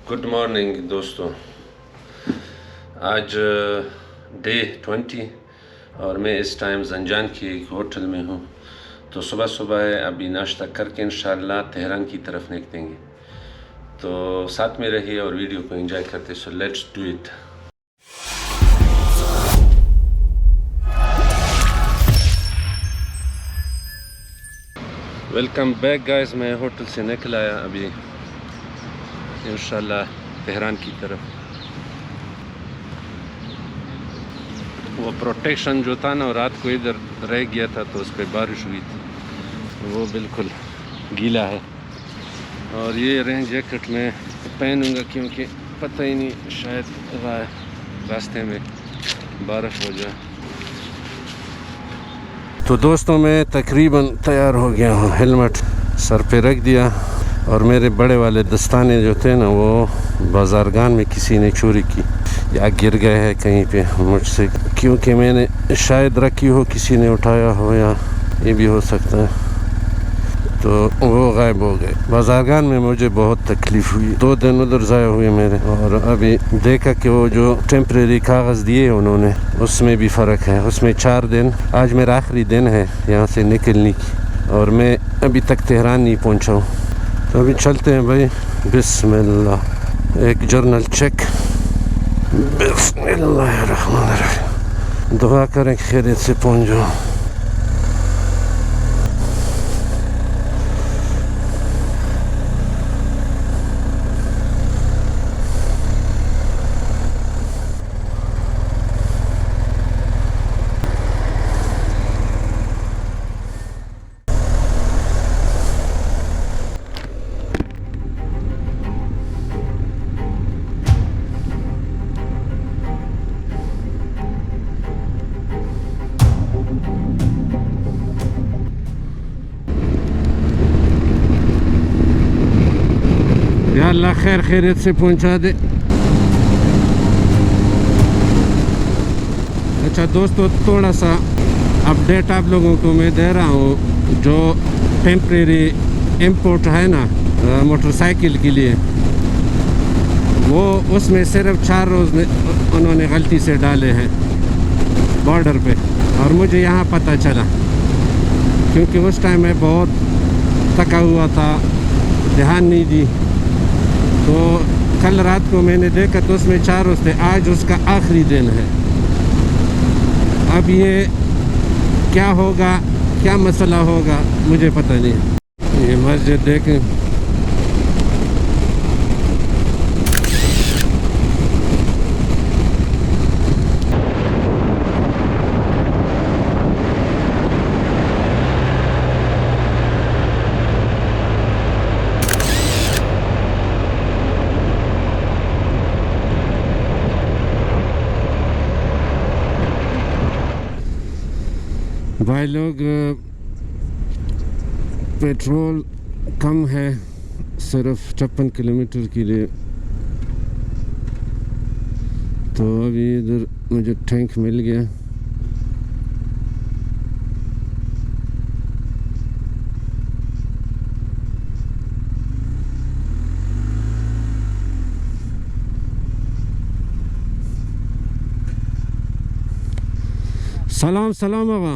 Good morning दोस्तों। आज day 20 और मैं इस टाइम ज़ंजान की एक होटल में हूँ। तो सुबह सुबह है, अभी नाश्ता करके इंशाल्लाह तेहरान की तरफ निकलेंगे। तो साथ में रहिए और वीडियो को एंजॉय करते। So let's do it. Welcome back guys. मैं होटल से निकल आया अभी इंशाल्लाह तेहरान की तरफ। वो प्रोटेक्शन जो था ना, रात को इधर रह गया था तो उस पर बारिश हुई थी, वो बिल्कुल गीला है। और ये रेन जैकेट मैं पहनूंगा क्योंकि पता ही नहीं, शायद रास्ते में बारिश हो जाए। तो दोस्तों मैं तकरीबन तैयार हो गया हूँ। हेलमेट सर पे रख दिया और मेरे बड़े वाले दस्ताने जो थे ना, वो बाजारगान में किसी ने चोरी की या गिर गए हैं कहीं पे मुझसे, क्योंकि मैंने शायद रखी हो, किसी ने उठाया हो, या ये भी हो सकता है। तो वो गायब हो गए। बाजारगान में मुझे बहुत तकलीफ़ हुई, 2 दिन उधर ज़ाया हुए मेरे। और अभी देखा कि वो जो टेम्परेरी कागज़ दिए उन्होंने, उसमें भी फ़र्क है। उसमें 4 दिन, आज मेरा आखिरी दिन है यहाँ से निकलने की और मैं अभी तक तेहरान नहीं पहुँचा हूँ। तो अभी चलते हैं भाई। बिस्मिल्लाह। एक जर्नल चेक। बिस्मिल्लाहिर्रहमानिर्रहीम। दुआ करें खैरियत से पहुँच जाऊँ। या अल्लाह खैर खैरियत से पहुंचा दे। अच्छा दोस्तों, थोड़ा सा अपडेट आप लोगों को मैं दे रहा हूँ। जो टेम्परेरी इंपोर्ट है ना मोटरसाइकिल के लिए, वो उसमें सिर्फ 4 रोज़ उन्होंने गलती से डाले हैं बॉर्डर पे। और मुझे यहाँ पता चला क्योंकि उस टाइम मैं बहुत थका हुआ था, ध्यान नहीं दी। तो कल रात को मैंने देखा तो उसमें 4 रोज़ थे। आज उसका आखिरी दिन है। अब ये क्या होगा, क्या मसला होगा, मुझे पता नहीं। ये मस्जिद देखें, भाई लोग पेट्रोल कम है, सिर्फ 56 किलोमीटर के लिए। तो अभी इधर मुझे टैंक मिल गया। सलाम सलाम आगा।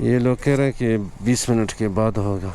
ये लोग कह रहे हैं कि 20 मिनट के बाद होगा।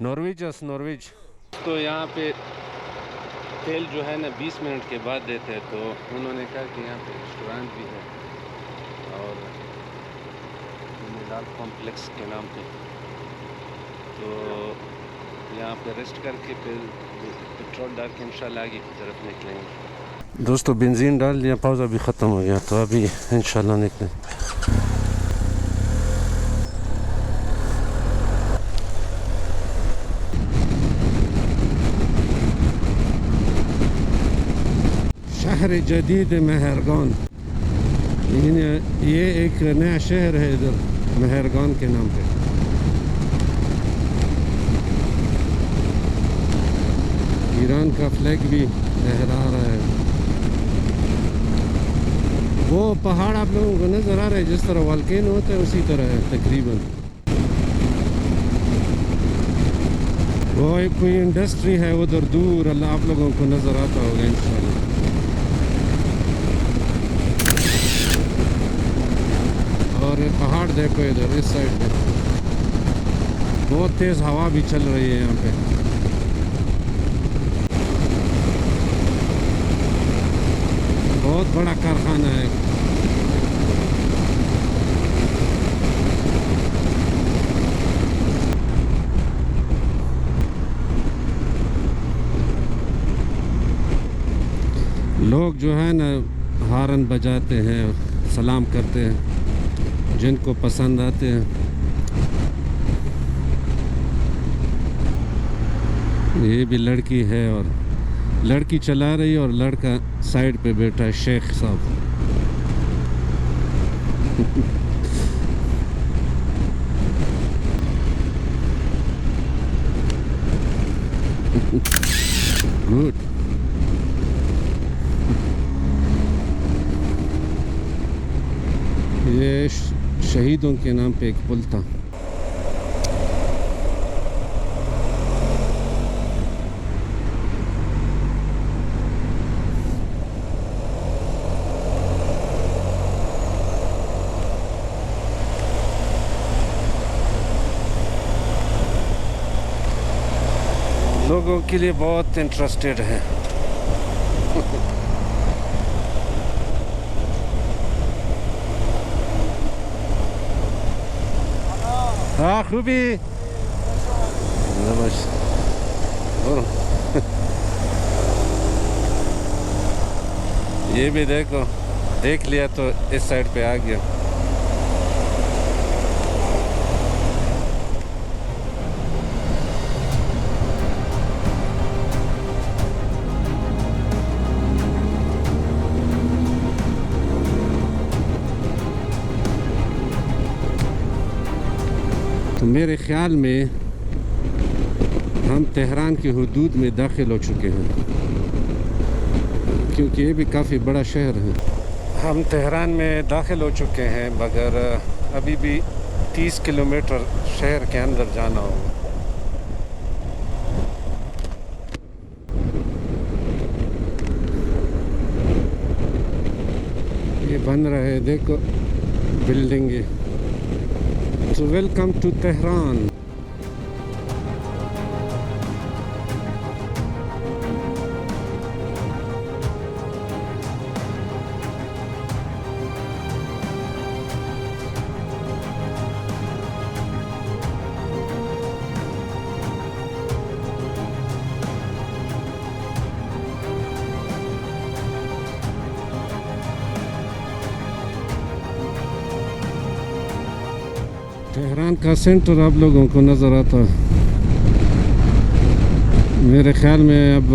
नॉर्वेज है, नॉर्वेज। तो यहाँ पे तेल जो है ना 20 मिनट के बाद देते हैं। तो उन्होंने कहा कि यहाँ पे रेस्टोरेंट भी है और मिलाल कॉम्प्लेक्स के नाम पे। तो यहाँ पे रेस्ट करके फिर पेट्रोल डाल के इंशाल्लाह आगे की तरफ निकलेंगे। दोस्तों बेंजीन डाल दिया, पौधा भी ख़त्म हो गया, तो अभी इंशाल्लाह निकलें। शहर जदीद मेहरगॉन, ये एक नया शहर है इधर मेहरगॉन के नाम पे। ईरान का फ्लैग भी लहरा रहा है। वो पहाड़ आप लोगों को नज़र आ रहा है, जिस तरह वोल्केनो होता है उसी तरह है तकरीबन। वो एक कोई इंडस्ट्री है उधर दूर, अल्लाह आप लोगों को नज़र आता होगा इंशाल्लाह। और पहाड़ देखो इधर इस साइड पे, बहुत तेज़ हवा भी चल रही है यहाँ पे। बहुत बड़ा कारखाना है। लोग जो है ना हारन बजाते हैं, सलाम करते हैं जिनको पसंद आते हैं। ये भी लड़की है और लड़की चला रही है और लड़का साइड पे बैठा है, शेख साहब। गुड। ये शहीदों के नाम पे एक पुल था। लोगों के लिए बहुत इंटरेस्टेड है। हाँ खूबी ये भी देखो, देख लिया तो इस साइड पे आ गया। तो मेरे ख़्याल में हम तेहरान की हुदूद में दाखिल हो चुके हैं, क्योंकि ये भी काफ़ी बड़ा शहर है। हम तेहरान में दाखिल हो चुके हैं, मगर अभी भी 30 किलोमीटर शहर के अंदर जाना होगा। ये बन रहा है, देखो building. So welcome to Tehran. Tehran का सेंटर आप लोगों को नज़र आता है। मेरे ख्याल में अब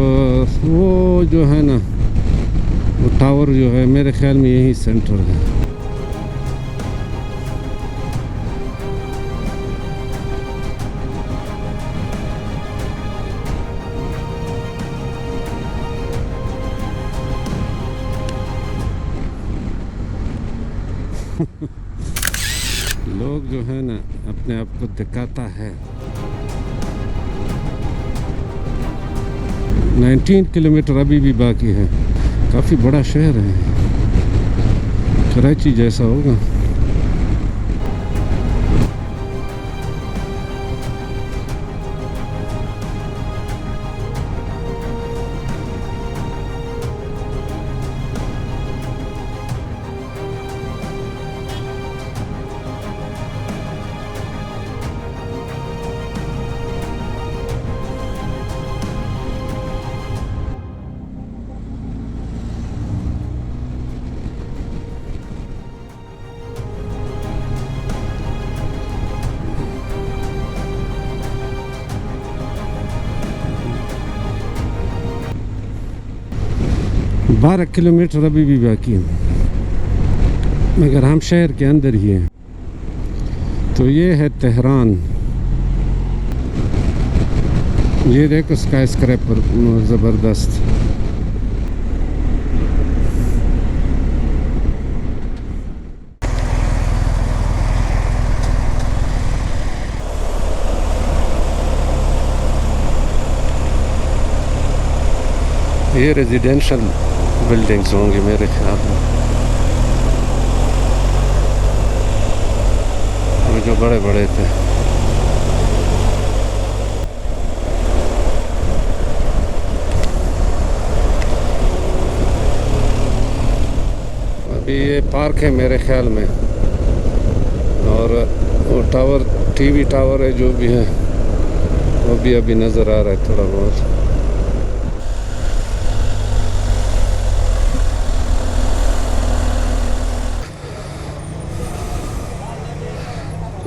वो जो है ना, वो टावर जो है, मेरे ख्याल में यही सेंटर है। लोग जो है ना अपने आप को दिखाता है। 19 किलोमीटर अभी भी बाकी है। काफ़ी बड़ा शहर है, कराची जैसा होगा। 12 किलोमीटर अभी भी बाकी है, मगर हम शहर के अंदर ही हैं। तो ये है तेहरान। ये देखो स्काई स्क्रैपर ज़बरदस्त। ये रेजिडेंशियल बिल्डिंग्स होंगी मेरे ख्याल में, वो जो बड़े बड़े थे। अभी ये पार्क है मेरे ख्याल में, और वो टावर, टीवी टावर है जो भी है, वो भी अभी नज़र आ रहा है थोड़ा बहुत।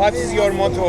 What is your motto؟